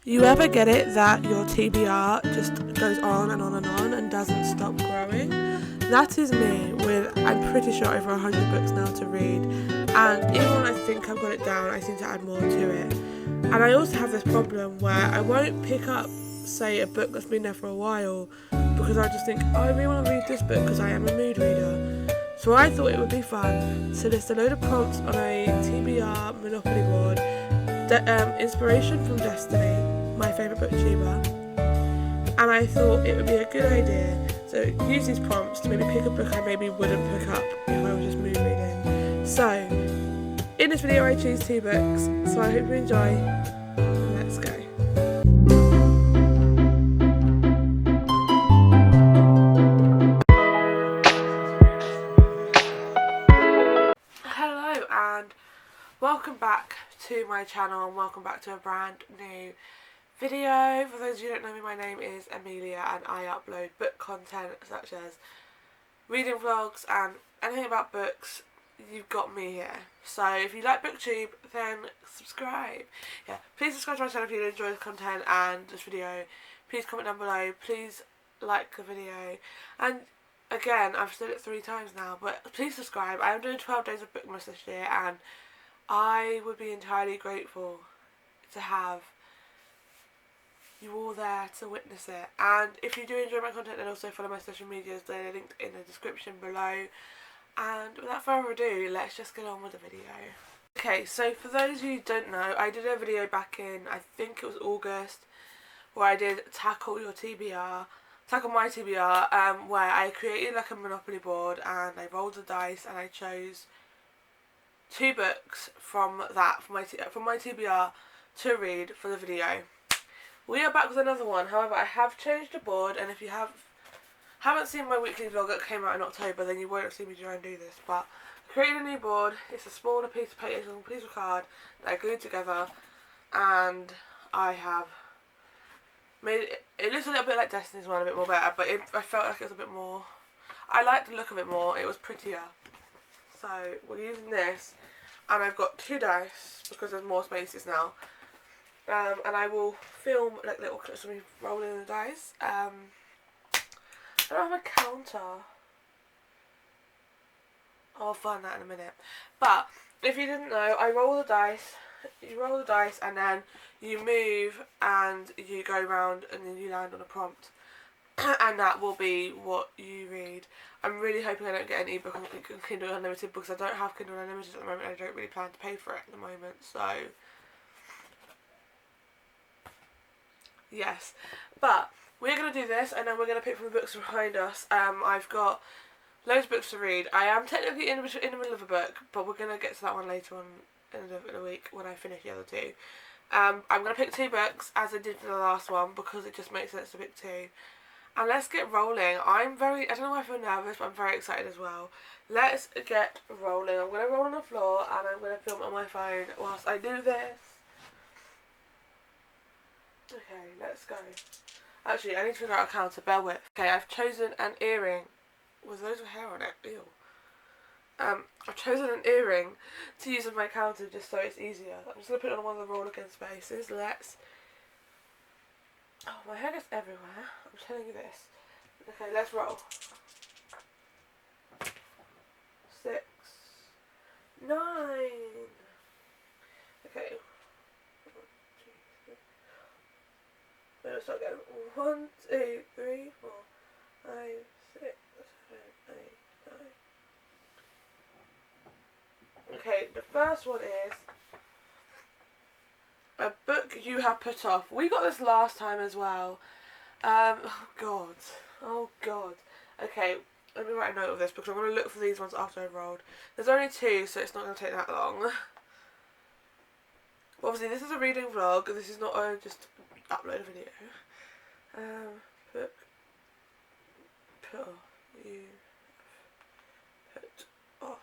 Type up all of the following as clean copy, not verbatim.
You ever get it that your TBR just goes on and doesn't stop growing? That is me with, I'm pretty sure, over 100 books now to read, and even when I think I've got it down, I seem to add more to it. And I also have this problem where I won't pick up, say, a book that's been there for a while, because I just think, oh, I really want to read this book because I am a mood reader. So I thought it would be fun to list a load of prompts on a TBR Monopoly board. Inspiration from Destiny, my favourite booktuber, and I thought it would be a good idea to use these prompts to maybe pick a book I maybe wouldn't pick up if I was just mood reading. So, in this video I choose 2 books, so I hope you enjoy. Let's go. Hello and welcome back to my channel and welcome back to a brand new video. For those of you who don't know me, my name is Amelia and I upload book content such as reading vlogs and anything about books. You've got me here. So if you like booktube, then subscribe. Yeah, please subscribe to my channel if you enjoy the content and this video. Please comment down below. Please like the video. And again, I've said it 3 times now, but please subscribe. I am doing 12 days of Bookmas this year and I would be entirely grateful to have you all there to witness it. And if you do enjoy my content, then also follow my social medias. They're linked in the description below. And without further ado, let's just get on with the video. Okay, so for those of you who don't know, I did a video back in, I think it was August, where I did tackle my TBR, where I created like a Monopoly board and I rolled the dice and I chose 2 books from that, from my TBR to read for the video. We are back with another one. However, I have changed the board, and if you haven't seen my weekly vlog that came out in October, then you won't have seen me try and do this. But I created a new board. It's a smaller piece of paper, it's a piece of card that I glued together, and I have made it. It looks a little bit like Destiny's one, a bit more better, but I felt like it was a bit more. I liked the look of it more. It was prettier. So we're using this, and I've got 2 dice because there's more spaces now. And I will film like little clips of me rolling the dice. I don't have a counter. I'll find that in a minute. But if you didn't know, I roll the dice. You roll the dice and then you move and you go round and then you land on a prompt. And that will be what you read. I'm really hoping I don't get an ebook on Kindle Unlimited because I don't have Kindle Unlimited at the moment. I don't really plan to pay for it at the moment. So yes, but we're going to do this and then we're going to pick from the books behind us. I've got loads of books to read. I am technically in the middle of a book, but we're going to get to that one later on in a week when I finish the other 2. I'm going to pick 2 books as I did for the last one because it just makes sense to pick 2. And let's get rolling. I don't know why I feel nervous, but I'm very excited as well. Let's get rolling. I'm going to roll on the floor and I'm going to film it on my phone whilst I do this. Okay, let's go. Actually, I need to figure out a counter, bear with. Okay, I've chosen an earring with loads of hair on it. Ew. I've chosen an earring to use as my counter just so it's easier. I'm just going to put it on one of the roll again spaces. Oh, my hair gets everywhere. I'm telling you this. Okay, let's roll. 6, 9. Okay. Let's start again. 1, 2, 3, 4, 5, 6, 7, 8, 9. Okay, the first one is a book you have put off. We got this last time as well. Oh god. Okay, let me write a note of this because I'm going to look for these ones after I've rolled. There's only 2, so it's not going to take that long. Obviously, this is a reading vlog. This is not just upload a video. Book put off. You put off.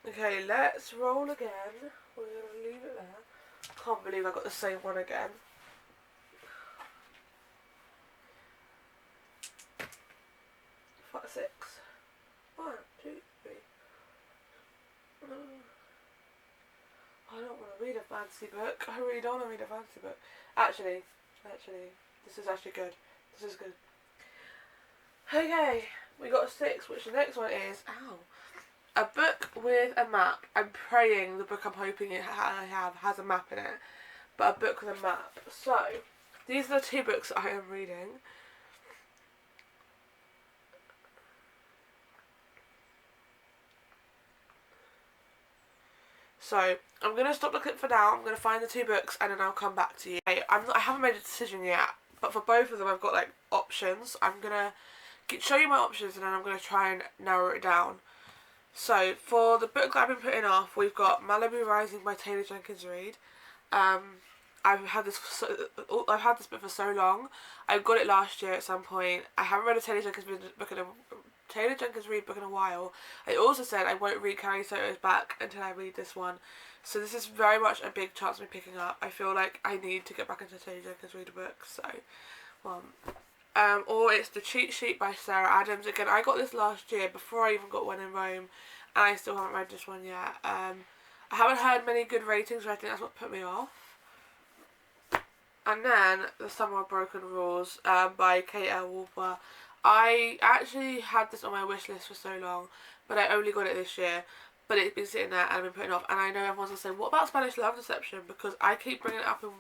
Okay, let's roll again. We're gonna leave it there. Can't believe I got the same one again. Five, 6. 1, 2, 3. I don't want to read a fancy book. I really don't want to read a fancy book. Actually, this is actually good. This is good. Okay, we got 6, which the next one is, a book with a map. I'm praying the book I'm hoping I have has a map in it, but a book with a map. So, these are the 2 books I am reading. So, I'm going to stop the clip for now. I'm going to find the 2 books and then I'll come back to you. I haven't made a decision yet, but for both of them I've got like options. I'm going to show you my options and then I'm going to try and narrow it down. So, for the book that I've been putting off, we've got Malibu Rising by Taylor Jenkins Reid. I've had this book for so long. I got it last year at some point. I haven't read a Taylor Jenkins Reid book in a while. I also said I won't read Carrie Soto's back until I read this one. So this is very much a big chance of me picking up. I feel like I need to get back into Taylor Jenkins Reid books. So, or it's The Cheat Sheet by Sarah Adams. Again, I got this last year before I even got When in Rome, and I still haven't read this one yet. I haven't heard many good ratings, so I think that's what put me off. And then The Summer of Broken Rules by Kate L. Walker. I actually had this on my wish list for so long, but I only got it this year. But it's been sitting there and I've been putting it off. And I know everyone's going to say, what about Spanish Love Deception? Because I keep bringing it up in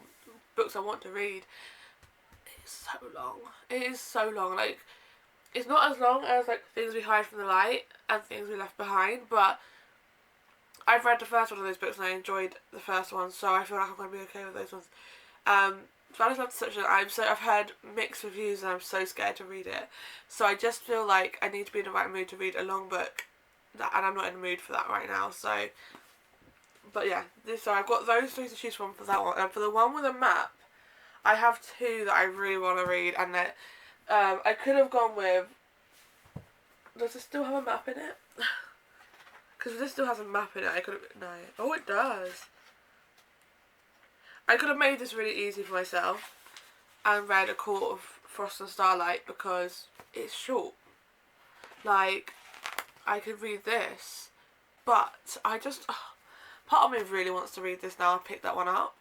books I want to read. It's so long. It is so long. Like, it's not as long as like Things We Hide from the Light and Things We Left Behind, but I've read the first one of those books and I enjoyed the first one, so I feel like I'm going to be okay with those ones. Spanish Love Deception, I've heard mixed reviews and I'm so scared to read it. So I just feel like I need to be in the right mood to read a long book, and I'm not in the mood for that right now. So, but yeah, so I've got those 3 to choose from for that one. And for the one with a map, I have 2 that I really want to read, and that I could have gone with. Does it still have a map in it? Because this still has a map in it. I could have. No. Oh, it does. I could have made this really easy for myself and read A Court of Frost and Starlight because it's short. Like, I could read this, but I just, part of me really wants to read this now. I picked that one up.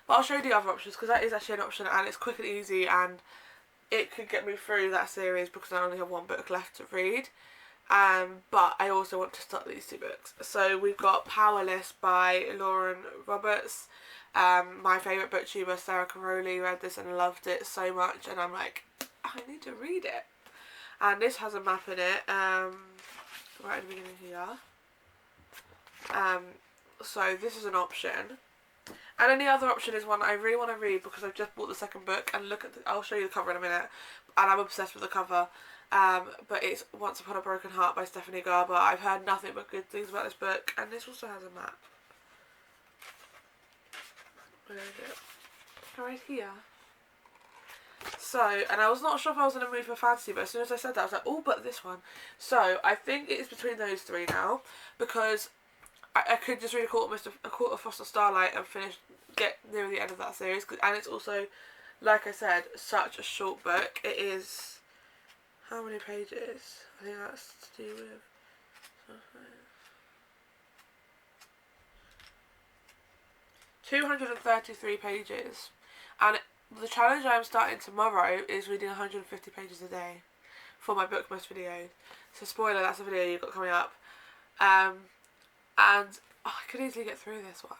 But I'll show you the other options because that is actually an option and it's quick and easy and it could get me through that series because I only have 1 book left to read. But I also want to start these 2 books. So we've got Powerless by Lauren Roberts. My favourite booktuber Sarah Caroli read this and loved it so much, and I'm like, I need to read it. And this has a map in it, right at the beginning here. So this is an option. And then the other option is one I really want to read because I've just bought the second book, and I'll show you the cover in a minute, and I'm obsessed with the cover. But it's Once Upon a Broken Heart by Stephanie Garber. I've heard nothing but good things about this book, and this also has a map. Where is it? Right here. So, and I was not sure if I was in a mood for fantasy, but as soon as I said that, I was like, oh, but this one. So, I think it's between those 3 now, because I could just read A Court of Frost and Starlight and get near the end of that series, and it's also, like I said, such a short book. It is, how many pages? I think that's to do with something. 233 pages, and the challenge I'm starting tomorrow is reading 150 pages a day for my Bookmas video. So spoiler, that's a video you've got coming up. And I could easily get through this one.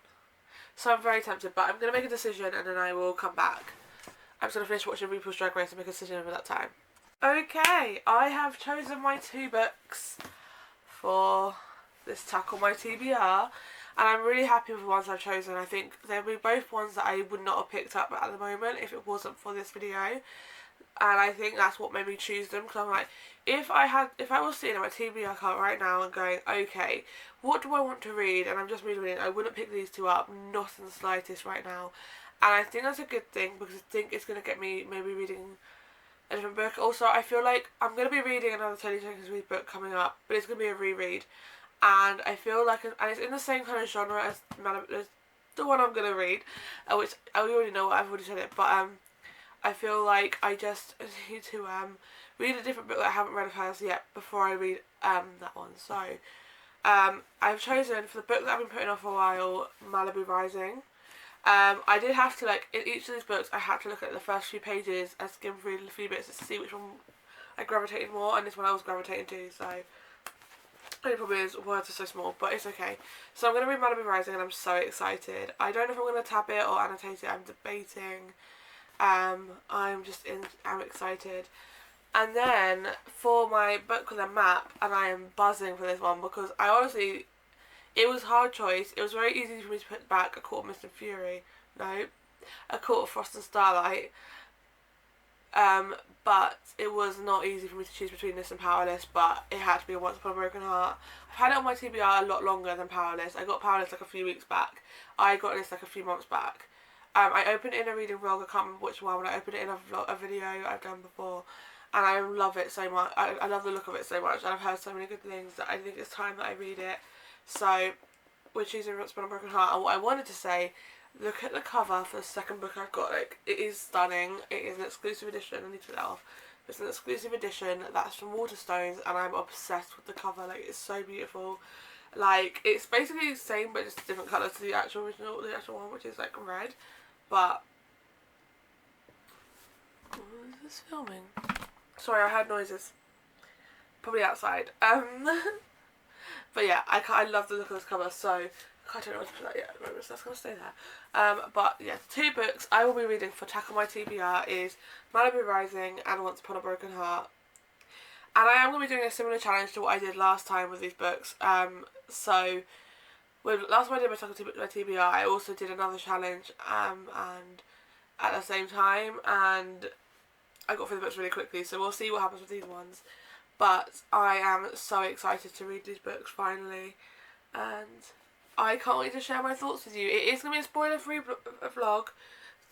So I'm very tempted, but I'm going to make a decision and then I will come back. I'm just going to finish watching RuPaul's Drag Race and make a decision over that time. Okay, I have chosen my 2 books for this Tackle My TBR. And I'm really happy with the ones I've chosen. I think they'll be both ones that I would not have picked up at the moment if it wasn't for this video. And I think that's what made me choose them, because I'm like, if I was sitting at my TBR cart right now and going, okay, what do I want to read? And I'm just reading, I wouldn't pick these 2 up, not in the slightest right now. And I think that's a good thing, because I think it's going to get me maybe reading a different book. Also, I feel like I'm going to be reading another Taylor Jenkins Reid book coming up, but it's going to be a reread. And I feel like, and it's in the same kind of genre as the one I'm going to read, which I already know, I've already said it, but I feel like I just need to read a different book that I haven't read of hers yet before I read that one. So I've chosen for the book that I've been putting off for a while, Malibu Rising. I did have to, like, in each of these books, I had to look at the first few pages and skim through a few bits to see which one I gravitated more, and this one I was gravitating to, so it probably is, words are so small, but it's okay. So I'm going to read Malibu Rising, and I'm so excited. I don't know if I'm going to tab it or annotate it, I'm debating. I'm excited. And then for my book with a map, and I am buzzing for this one because I honestly, it was a hard choice. It was very easy for me to put back A Court of Mist and Fury. No, A Court of Frost and Starlight. But it was not easy for me to choose between this and Powerless, but it had to be a Once Upon a Broken Heart. I've had it on my TBR a lot longer than Powerless. I got Powerless like a few weeks back. I got this like a few months back. I opened it in a reading vlog, I can't remember which one, but I opened it in a video I've done before. And I love it so much. I love the look of it so much. And I've heard so many good things that I think it's time that I read it. So, we're choosing Once Upon a Broken Heart. And what I wanted to say, look at the cover for the second book I've got. Like, it is stunning. It is an exclusive edition. I need to put that off. It's an exclusive edition that's from Waterstones, and I'm obsessed with the cover. Like, it's so beautiful. Like, it's basically the same, but just different colours to the actual original, the actual one, which is like red. But what is this filming? Sorry, I heard noises. Probably outside. But yeah, I love the look of this cover, so I don't know what to put that yet at the moment, so that's going to stay there. But yeah, the two books I will be reading for Tackle My TBR is Malibu Rising and Once Upon a Broken Heart. And I am going to be doing a similar challenge to what I did last time with these books. So, last time I did my Tackle My TBR, I also did another challenge, and at the same time, and I got through the books really quickly, so we'll see what happens with these ones. But I am so excited to read these books finally, and I can't wait to share my thoughts with you. It is going to be a spoiler-free vlog,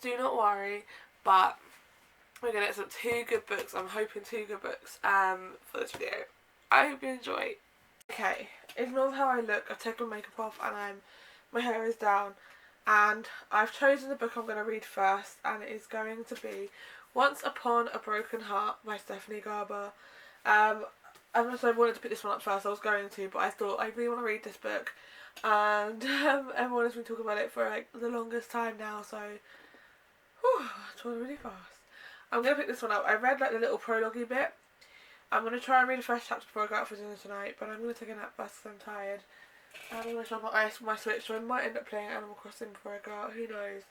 do not worry, but we're going to get some two good books. I'm hoping two good books for this video. I hope you enjoy. Okay, ignore how I look. I've taken my makeup off and my hair is down, and I've chosen the book I'm going to read first, and it is going to be Once Upon a Broken Heart by Stephanie Garber. I wanted to pick this one up first, I was going to, but I thought I really want to read this book, and everyone has been talking about it for like the longest time now, so it's going really fast. I'm going to pick this one up. I read like the little prologue-y bit. I'm going to try and read the first chapter before I go out for dinner tonight, but I'm going to take a nap first because I'm tired. And I'm going to charge my Switch, so I might end up playing Animal Crossing before I go out, who knows.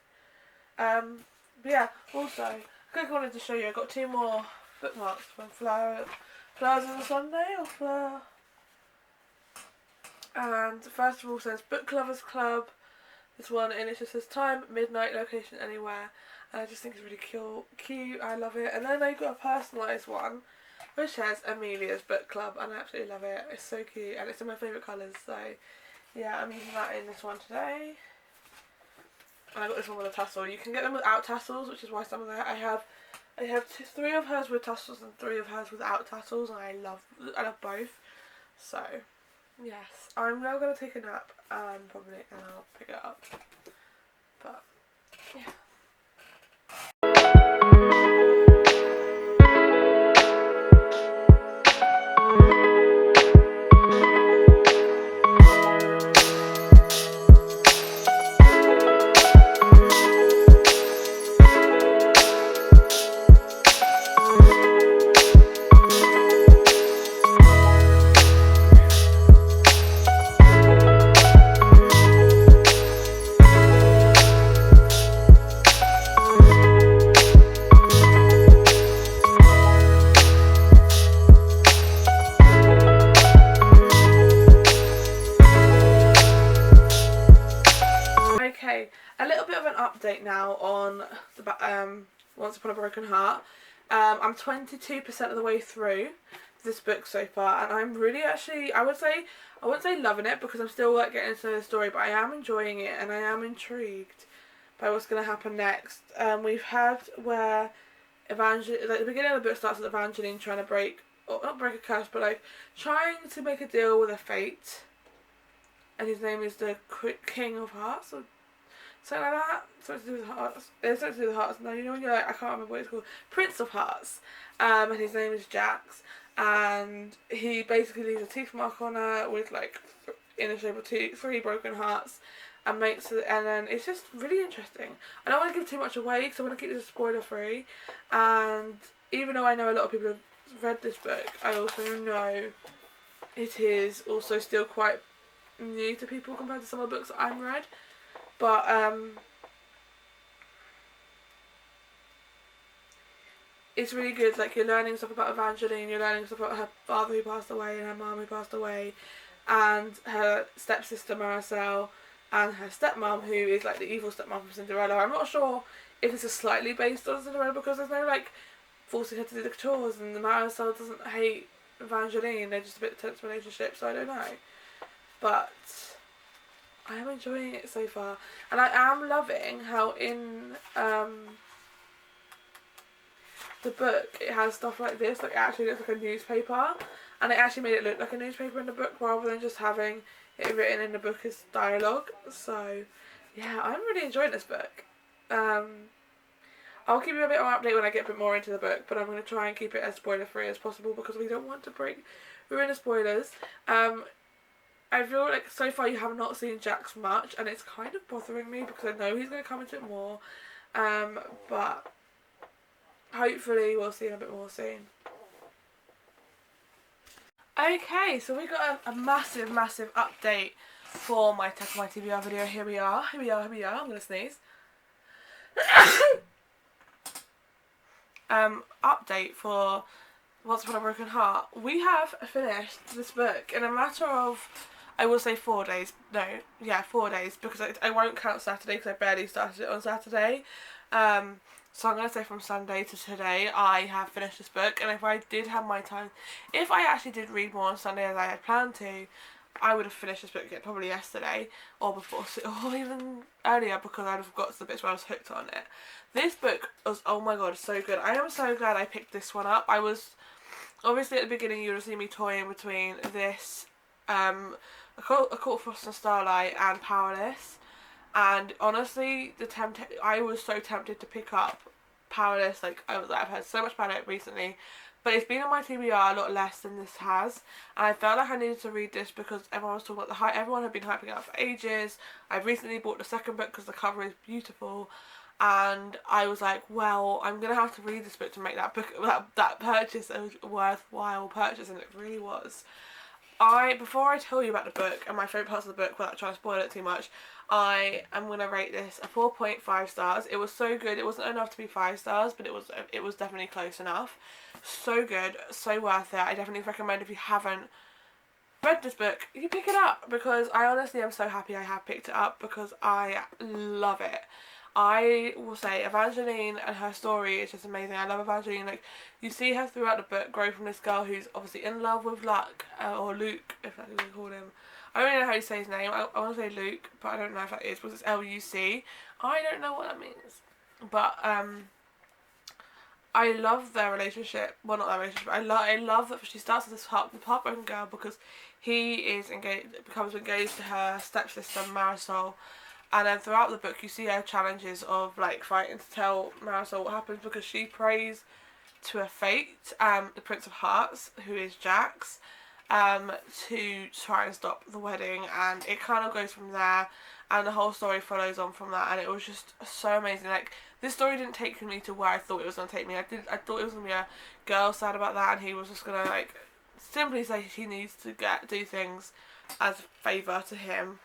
But yeah, also, I quickly wanted to show you, I got two more bookmarks from Flowers on a Sunday, or Flower. And first of all says Book Lovers Club, this one, and it just says time, midnight, location, anywhere. And I just think it's really cute, I love it. And then I got a personalised one, which says Amelia's Book Club, and I absolutely love it. It's so cute, and it's in my favourite colours, so yeah, I'm using that in this one today. And I got this one with a tassel. You can get them without tassels, which is why some of them I have three of hers with tassels and three of hers without tassels, and I love both. So yes, I'm now going to take a nap probably, and I'll pick it up. But yeah. Okay, a little bit of an update now on the Once Upon a Broken Heart. I'm 22% of the way through this book so far, and I'm really actually, I wouldn't say loving it because I'm still getting to know the story, but I am enjoying it and I am intrigued by what's going to happen next. We've had where Evangeline, like the beginning of the book starts with Evangeline trying to not break a curse, but like trying to make a deal with a fate, and his name is the King of Hearts, or something like that. Something to do with hearts. It's something to do with hearts. No, you know when you're like, I can't remember what it's called. Prince of Hearts. And his name is Jax. and he basically leaves a teeth mark on her with like in the shape of 3 broken hearts, and makes it, and then it's just really interesting. I don't want to give too much away because I want to keep this spoiler free, and even though I know a lot of people have read this book, I also know it is also still quite new to people compared to some of the books that I've read. But it's really good. Like, you're learning stuff about Evangeline, you're learning stuff about her father who passed away and her mum who passed away, and her stepsister Maricel, and her stepmom who is like the evil stepmom from Cinderella. I'm not sure if this is slightly based on Cinderella because there's no like forcing her to do the chores, and the Maricel doesn't hate Evangeline. They're just a bit tense relationship, so I don't know. But I am enjoying it so far, and I am loving how in the book it has stuff like this. Like, it actually looks like a newspaper, and it actually made it look like a newspaper in the book rather than just having it written in the book as dialogue. So yeah, I'm really enjoying this book. I'll give you a bit of an update when I get a bit more into the book, but I'm going to try and keep it as spoiler free as possible because we don't want to ruin the spoilers. I feel like so far you have not seen Jax much, and it's kind of bothering me because I know he's going to come into it more, but hopefully we'll see him a bit more soon. Okay, so we got a massive update for my Tech My TBR video. Here we are, I'm going to sneeze. Update for Once Upon a Broken Heart. We have finished this book in a matter of, I will say 4 days. No, yeah, 4 days, because I won't count Saturday because I barely started it on Saturday. So I'm going to say from Sunday to today I have finished this book, and if I did have my time, if I actually did read more on Sunday as I had planned to, I would have finished this book probably yesterday or before, or even earlier, because I'd have got to the bits where I was hooked on it. This book was, oh my god, so good. I am so glad I picked this one up. I was, obviously at the beginning you would have seen me toying between this, A Court of Frost and Starlight and Powerless. And honestly, I was so tempted to pick up Powerless. Like, I've heard so much about it recently, but it's been on my TBR a lot less than this has, and I felt like I needed to read this because everyone was talking about the hype. Everyone had been hyping it up for ages. I've recently bought the second book because the cover is beautiful, and I was like, well, I'm gonna have to read this book to make that book that purchase a worthwhile purchase, and it really was. Before I tell you about the book and my favourite parts of the book without trying to spoil it too much, I am going to rate this a 4.5 stars. It was so good. It wasn't enough to be 5 stars, but it was definitely close enough. So good, so worth it. I definitely recommend, if you haven't read this book, you pick it up, because I honestly am so happy I have picked it up because I love it. I will say Evangeline and her story is just amazing. I love Evangeline. Like, you see her throughout the book grow from this girl who's obviously in love with Luke, or Luke, if that's what you call him. I don't really know how you say his name. I want to say Luke, but I don't know if that is, because it's Luc. I don't know what that means. But I love their relationship. Well, not their relationship. I love that she starts as this heartbroken girl because he becomes engaged to her stepsister Marisol. And then throughout the book you see her challenges of like fighting to tell Marisol what happens, because she prays to her fate, the Prince of Hearts, who is Jax, to try and stop the wedding, and it kind of goes from there, and the whole story follows on from that, and it was just so amazing. Like, this story didn't take me to where I thought it was going to take me. I thought it was going to be a girl sad about that, and he was just going to like simply say he needs to do things as a favour to him.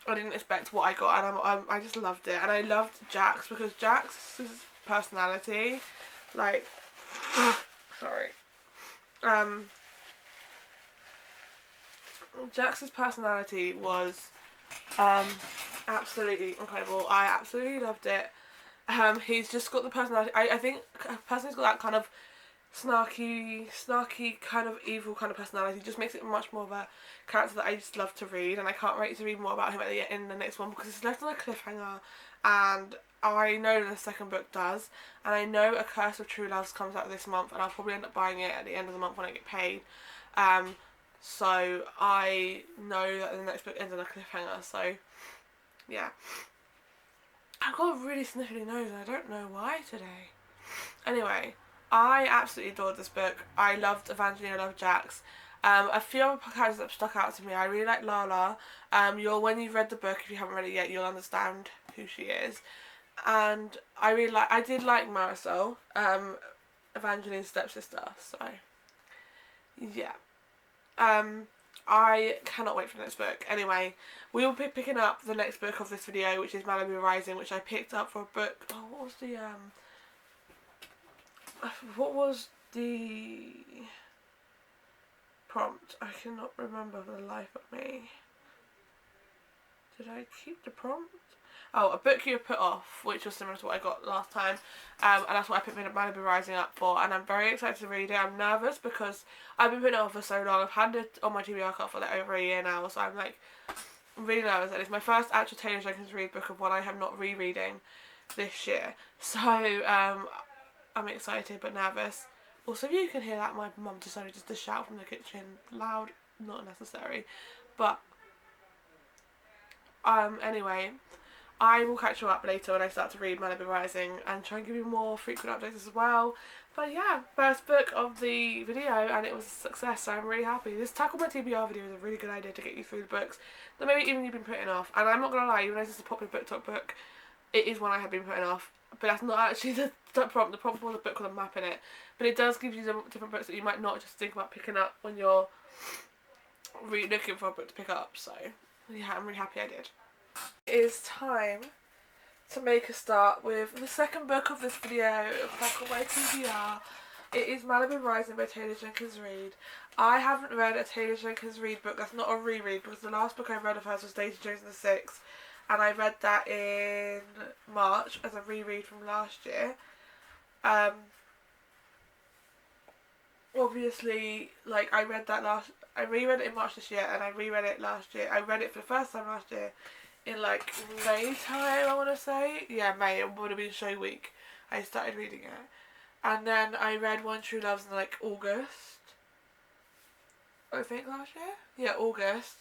I didn't expect what I got, and I just loved it. And I loved Jax because Jax's personality, like, sorry, Jax's personality was absolutely incredible. I absolutely loved it. He's just got the personality. I think a person who's got that kind of snarky kind of evil kind of personality just makes it much more of a character that I just love to read, and I can't wait to read more about him in the next one, because it's left on a cliffhanger, and I know the second book does, and I know A Curse of True Loves comes out this month, and I'll probably end up buying it at the end of the month when I get paid. So I know that the next book ends on a cliffhanger, so yeah. I've got a really sniffly nose and I don't know why today. Anyway, I absolutely adored this book. I loved Evangeline, I loved Jax. A few other characters that stuck out to me. I really like Lala. When you've read the book, if you haven't read it yet, you'll understand who she is. And I did like Marisol, Evangeline's stepsister. So yeah. I cannot wait for the next book. Anyway, we will be picking up the next book of this video, which is Malibu Rising, which I picked up for a book. Oh, what was the prompt? I cannot remember for the life of me. Did I keep the prompt? Oh, A Book You Put Off, which was similar to what I got last time. And that's what I picked Malibu Rising up for. And I'm very excited to read it. I'm nervous because I've been putting it off for so long. I've had it on my TBR card for like over a year now. So I'm like really nervous. And it's my first actual Taylor Jenkins Reid book of one I have not rereading this year. So I'm excited but nervous. Also, if you can hear that, my mum decided just to shout from the kitchen. Loud, not necessary. But anyway, I will catch you up later when I start to read Malibu Rising and try and give you more frequent updates as well. But yeah, first book of the video and it was a success, so I'm really happy. This Tackle My TBR video is a really good idea to get you through the books that maybe even you've been putting off. And I'm not going to lie, even though this is a popular BookTok book, it is one I have been putting off. But that's not actually the prompt. The prompt was a book with a map in it. But it does give you some different books that you might not just think about picking up when you're really looking for a book to pick up. So yeah, I'm really happy I did. It is time to make a start with the second book of this video, Tackle My TBR. It is Malibu Rising by Taylor Jenkins Reid. I haven't read a Taylor Jenkins Reid book that's not a reread, because the last book I read of hers was Daisy Jones and the Six, and I read that in March as a reread from last year. Obviously, like, I reread it in March this year, and I reread it last year. I read it for the first time last year in like May time, I want to say. Yeah, May. It would have been show week. I started reading it, and then I read One True Loves in like August, I think last year. Yeah, August,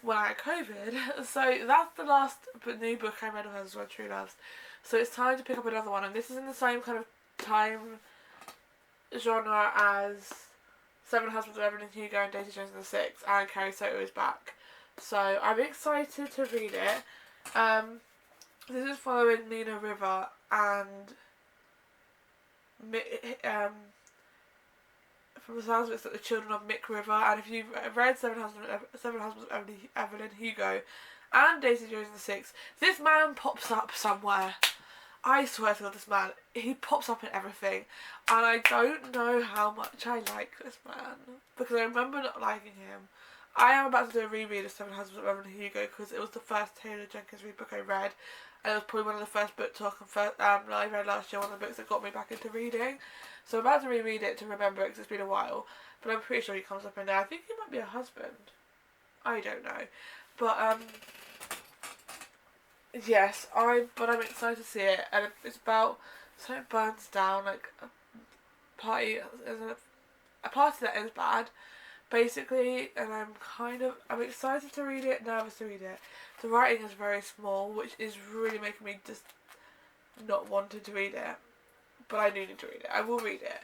when I had COVID. So that's the last new book I read of hers, One True Loves. So it's time to pick up another one, and this is in the same kind of time genre as Seven Husbands of Evelyn Hugo and Daisy Jones and the Six, and Carrie Soto is back. So I'm excited to read it. This is following Nina River and from the sounds of it, it's like the children of Mick River. And if you've read Seven Husbands of Evelyn Hugo and Daisy Jones and the Six, this man pops up somewhere. I swear to God, this man, he pops up in everything, and I don't know how much I like this man, because I remember not liking him. I am about to do a reread of Seven Husbands of Evelyn Hugo, because it was the first Taylor Jenkins Reid book I read, and it was probably one of the first BookTok I read last year, one of the books that got me back into reading. So I'm about to reread it to remember it, because it's been a while, but I'm pretty sure he comes up in there. I think he might be a husband. I don't know. But, yes, I'm excited to see it, and it's about something burns down, like a party that ends bad, basically, and I'm excited to read it, nervous to read it. The writing is very small, which is really making me just not wanting to read it, but I do need to read it. I will read it.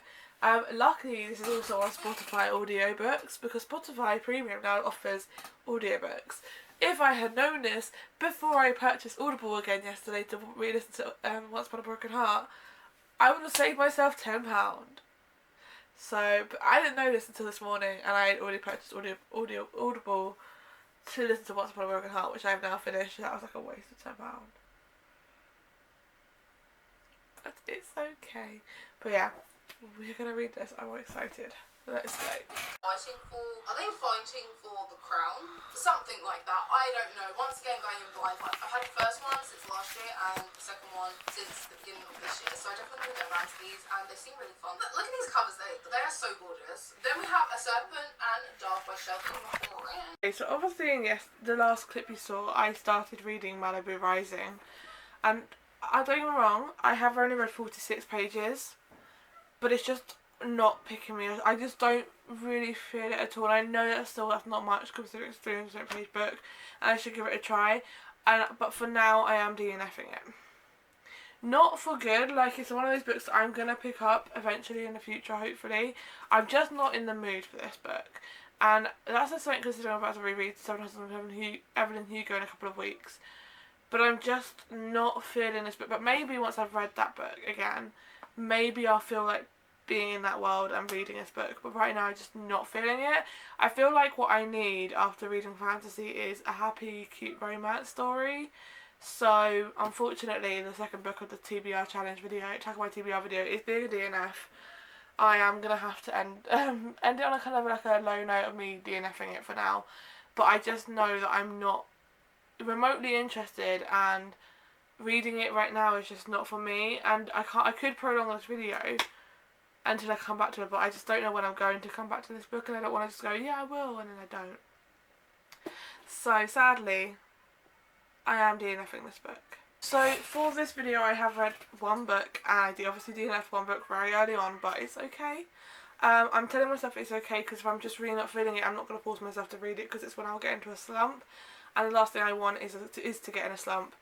Luckily, this is also on Spotify audiobooks, because Spotify Premium now offers audiobooks. If I had known this before I purchased Audible again yesterday to re-listen to Once Upon a Broken Heart, I would have saved myself £10. So, but I didn't know this until this morning, and I had already purchased Audible to listen to Once Upon a Broken Heart, which I have now finished. That was like a waste of £10. But it's okay. But yeah, we're gonna read this. I'm excited. Let's go. Are they fighting for the crown? Something like that. I don't know. Once again, going in blind. I've had the first one since last year and the second one since the beginning of this year. So I definitely want to get around to these, and they seem really fun. Look at these covers. They are so gorgeous. Then we have A Serpent and Dove by Shelton McCoy. Okay, so obviously in the last clip you saw, I started reading Malibu Rising, and don't get me wrong, I have only read 46 pages, but it's just not picking me. I just don't really feel it at all, and I know that's not much considering it's a 300 page book, and I should give it a try. But for now, I am DNFing it. Not for good, like it's one of those books that I'm going to pick up eventually in the future, hopefully. I'm just not in the mood for this book. And that's just something considering I'm about to reread 700 Evelyn Hugo in a couple of weeks. But I'm just not feeling this book. But maybe once I've read that book again, maybe I'll feel like being in that world and reading this book. But right now I'm just not feeling it. I feel like what I need after reading fantasy is a happy, cute romance story. So unfortunately the second book of the TBR challenge video, Attack My TBR video, is being a DNF. I am going to have to end it on a kind of like a low note of me DNFing it for now. But I just know that I'm not remotely interested, and reading it right now is just not for me. And I could prolong this video until I come back to it, but I just don't know when I'm going to come back to this book, and I don't want to just go, yeah I will, and then I don't. So sadly, I am DNFing this book. So for this video I have read one book, and I obviously DNF'd one book very early on, but it's okay. I'm telling myself it's okay because if I'm just really not feeling it, I'm not going to force myself to read it, because it's when I'll get into a slump, and the last thing I want is to get in a slump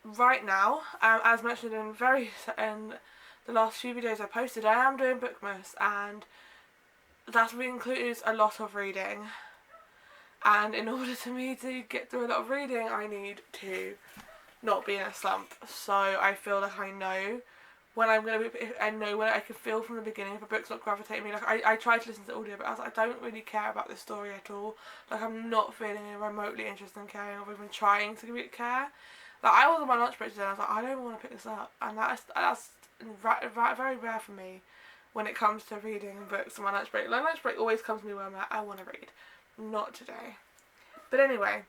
right now. As mentioned in the last few videos I posted, I am doing Bookmas, and that includes a lot of reading. And in order for me to get through a lot of reading, I need to not be in a slump. So I feel like I know when I'm going to be, I know when I can feel from the beginning if a book's not gravitating me. Like I tried to listen to audio, but I was like, I don't really care about this story at all. Like I'm not feeling remotely interested in caring, or even trying to care. Like I was on my lunch break today and I was like, I don't even want to pick this up. And that's very rare for me when it comes to reading books on my lunch break. My lunch break always comes to me where I'm like, I want to read. Not today. But anyway,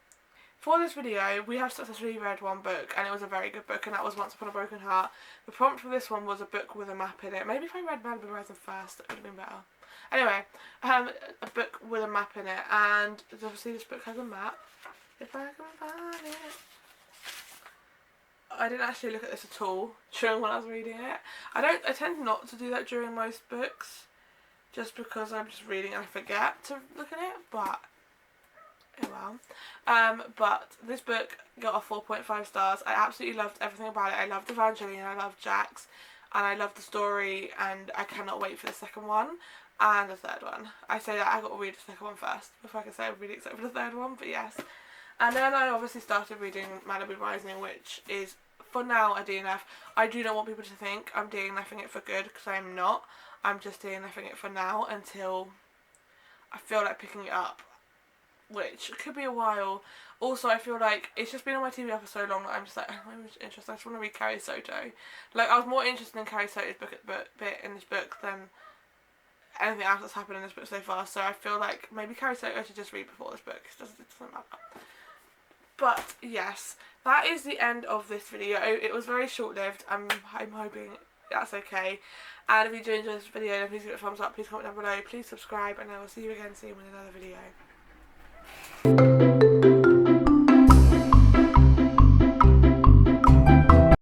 for this video we have successfully read one book, and it was a very good book, and that was Once Upon a Broken Heart. The prompt for this one was a book with a map in it. Maybe if I read Malibu Rising first, that would have been better. Anyway, a book with a map in it, and obviously this book has a map. If I can find it. I didn't actually look at this at all during when I was reading it. I tend not to do that during most books, just because I'm just reading and I forget to look at it, but oh well. But this book got a 4.5 stars. I absolutely loved everything about it. I loved Evangeline, I loved Jax, and I loved the story, and I cannot wait for the second one and the third one. I say that I got to read the second one first before I can say I'm really excited for the third one, but yes. And then I obviously started reading Malibu Rising, which is for now a DNF. I do not want people to think I'm DNFing it for good, because I'm not. I'm just DNFing it for now until I feel like picking it up, which could be a while. Also, I feel like it's just been on my TBR for so long that I'm just like, I'm interested. I just want to read Carrie Soto. Like, I was more interested in Carrie Soto's bit in this book than anything else that's happened in this book so far. So I feel like maybe Carrie Soto I should just read before this book. It doesn't matter. But yes, that is the end of this video. It was very short-lived. I'm hoping that's okay. And if you do enjoy this video, then please give it a thumbs up. Please comment down below. Please subscribe, and I will see you again soon with another video.